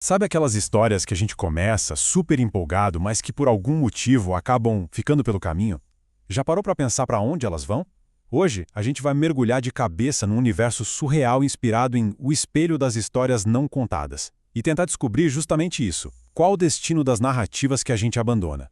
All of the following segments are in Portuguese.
Sabe aquelas histórias que a gente começa super empolgado, mas que por algum motivo acabam ficando pelo caminho? Já parou para pensar para onde elas vão? Hoje, a gente vai mergulhar de cabeça num universo surreal inspirado em O Espelho das Histórias Não Contadas e tentar descobrir justamente isso: qual o destino das narrativas que a gente abandona.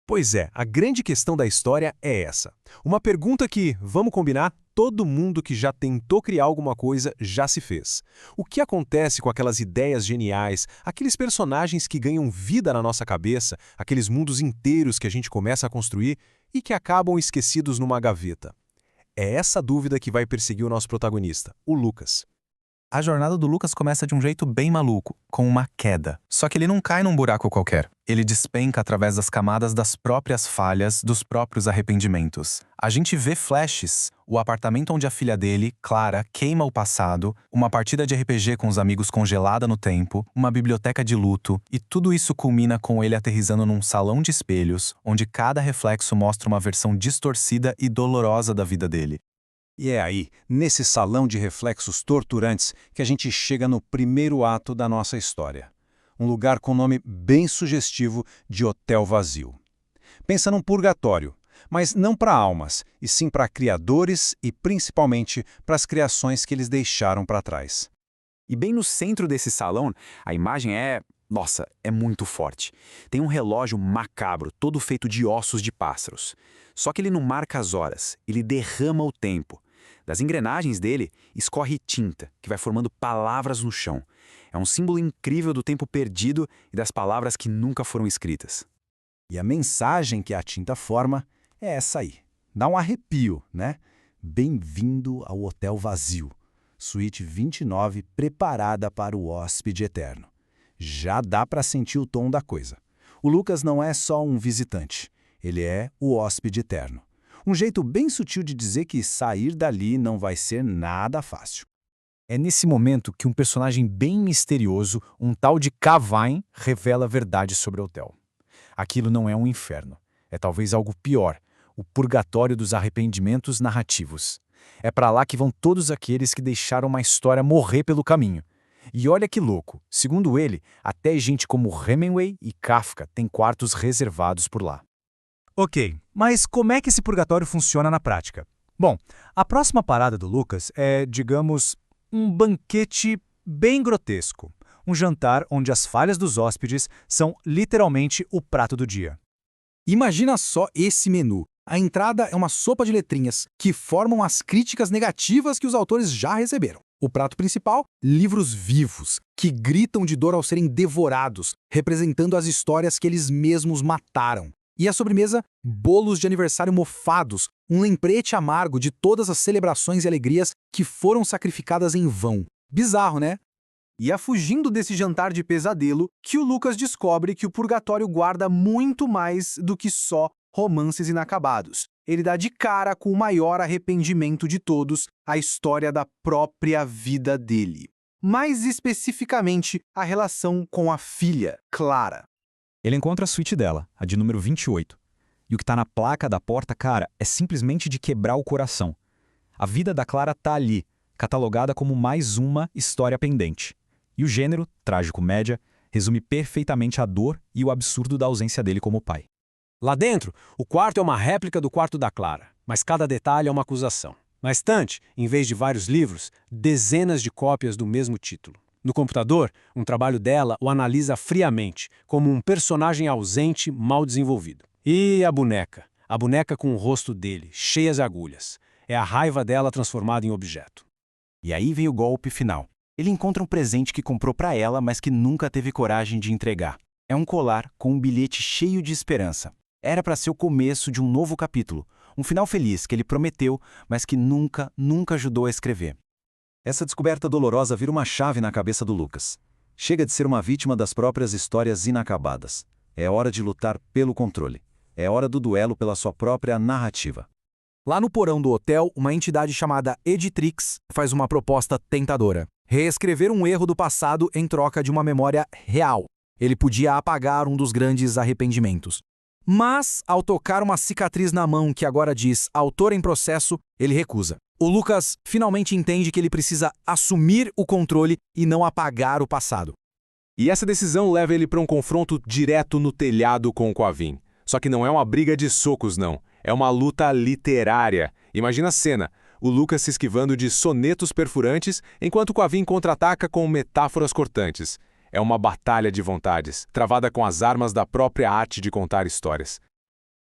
Pois é, a grande questão da história é essa. Uma pergunta que, vamos combinar, todo mundo que já tentou criar alguma coisa já se fez. O que acontece com aquelas ideias geniais, aqueles personagens que ganham vida na nossa cabeça, aqueles mundos inteiros que a gente começa a construir e que acabam esquecidos numa gaveta? É essa dúvida que vai perseguir o nosso protagonista, o Lucas. A jornada do Lucas começa de um jeito bem maluco, com uma queda. Só que ele não cai num buraco qualquer. Ele despenca através das camadas das próprias falhas, dos próprios arrependimentos. A gente vê flashes, o apartamento onde a filha dele, Clara, queima o passado, uma partida de RPG com os amigos congelada no tempo, uma biblioteca de luto, e tudo isso culmina com ele aterrissando num salão de espelhos, onde cada reflexo mostra uma versão distorcida e dolorosa da vida dele. E é aí, nesse salão de reflexos torturantes, que a gente chega no primeiro ato da nossa história. Um lugar com nome bem sugestivo de Hotel Vazio. Pensa num purgatório, mas não para almas, e sim para criadores e principalmente para as criações que eles deixaram para trás. E bem no centro desse salão, a imagem nossa, é muito forte. Tem um relógio macabro, todo feito de ossos de pássaros. Só que ele não marca as horas, ele derrama o tempo. Das engrenagens dele, escorre tinta, que vai formando palavras no chão. É um símbolo incrível do tempo perdido e das palavras que nunca foram escritas. E a mensagem que a tinta forma é essa aí. Dá um arrepio, né? Bem-vindo ao Hotel Vazio. Suíte 29 preparada para o hóspede eterno. Já dá para sentir o tom da coisa. O Lucas não é só um visitante, ele é o hóspede eterno. Um jeito bem sutil de dizer que sair dali não vai ser nada fácil. É nesse momento que um personagem bem misterioso, um tal de Cavine, revela a verdade sobre o hotel. Aquilo não é um inferno, é talvez algo pior, o purgatório dos arrependimentos narrativos. É para lá que vão todos aqueles que deixaram uma história morrer pelo caminho. E olha que louco, segundo ele, até gente como Hemingway e Kafka têm quartos reservados por lá. Ok, mas como é que esse purgatório funciona na prática? Bom, a próxima parada do Lucas é, digamos, um banquete bem grotesco. Um jantar onde as falhas dos hóspedes são literalmente o prato do dia. Imagina só esse menu. A entrada é uma sopa de letrinhas que formam as críticas negativas que os autores já receberam. O prato principal, livros vivos, que gritam de dor ao serem devorados, representando as histórias que eles mesmos mataram. E a sobremesa, bolos de aniversário mofados, um lembrete amargo de todas as celebrações e alegrias que foram sacrificadas em vão. Bizarro, né? E é fugindo desse jantar de pesadelo que o Lucas descobre que o purgatório guarda muito mais do que só romances inacabados. Ele dá de cara com o maior arrependimento de todos, a história da própria vida dele. Mais especificamente, a relação com a filha, Clara. Ele encontra a suíte dela, a de número 28. E o que tá na placa da porta, cara, é simplesmente de quebrar o coração. A vida da Clara tá ali, catalogada como mais uma história pendente. E o gênero, trágico-média, resume perfeitamente a dor e o absurdo da ausência dele como pai. Lá dentro, o quarto é uma réplica do quarto da Clara, mas cada detalhe é uma acusação. Na estante, em vez de vários livros, dezenas de cópias do mesmo título. No computador, um trabalho dela o analisa friamente, como um personagem ausente mal desenvolvido. E a boneca? A boneca com o rosto dele, cheias de agulhas. É a raiva dela transformada em objeto. E aí vem o golpe final. Ele encontra um presente que comprou para ela, mas que nunca teve coragem de entregar. É um colar com um bilhete cheio de esperança. Era para ser o começo de um novo capítulo, um final feliz que ele prometeu, mas que nunca ajudou a escrever. Essa descoberta dolorosa vira uma chave na cabeça do Lucas. Chega de ser uma vítima das próprias histórias inacabadas. É hora de lutar pelo controle. É hora do duelo pela sua própria narrativa. Lá no porão do hotel, uma entidade chamada Editrix faz uma proposta tentadora. Reescrever um erro do passado em troca de uma memória real. Ele podia apagar um dos grandes arrependimentos. Mas, ao tocar uma cicatriz na mão que agora diz autor em processo, ele recusa. O Lucas finalmente entende que ele precisa assumir o controle e não apagar o passado. E essa decisão leva ele para um confronto direto no telhado com o Quavin. Só que não é uma briga de socos, não. É uma luta literária. Imagina a cena. O Lucas se esquivando de sonetos perfurantes, enquanto o Quavin contra-ataca com metáforas cortantes. É uma batalha de vontades, travada com as armas da própria arte de contar histórias.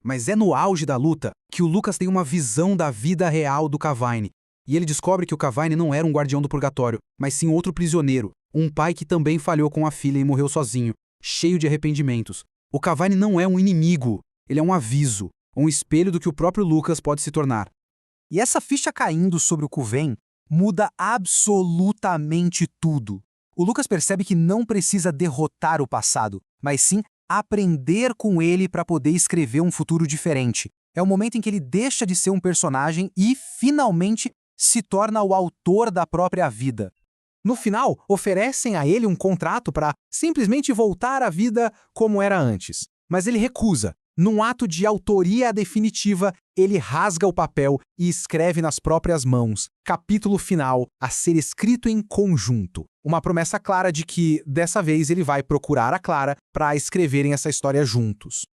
Mas é no auge da luta que o Lucas tem uma visão da vida real do Cavine. E ele descobre que o Cavine não era um guardião do purgatório, mas sim outro prisioneiro, um pai que também falhou com a filha e morreu sozinho, cheio de arrependimentos. O Cavine não é um inimigo, ele é um aviso, um espelho do que o próprio Lucas pode se tornar. E essa ficha caindo sobre o Coven muda absolutamente tudo. O Lucas percebe que não precisa derrotar o passado, mas sim aprender com ele para poder escrever um futuro diferente. É o momento em que ele deixa de ser um personagem e, finalmente, se torna o autor da própria vida. No final, oferecem a ele um contrato para simplesmente voltar à vida como era antes. Mas ele recusa. Num ato de autoria definitiva, ele rasga o papel e escreve nas próprias mãos. Capítulo final, a ser escrito em conjunto. Uma promessa clara de que, dessa vez, ele vai procurar a Clara para escreverem essa história juntos.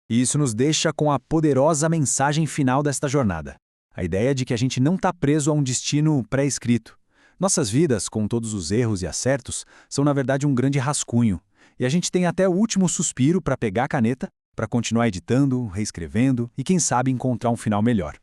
E isso nos deixa com a poderosa mensagem final desta jornada. A ideia de que a gente não está preso a um destino pré-escrito. Nossas vidas, com todos os erros e acertos, são na verdade um grande rascunho. E a gente tem até o último suspiro para pegar a caneta, para continuar editando, reescrevendo e, quem sabe, encontrar um final melhor.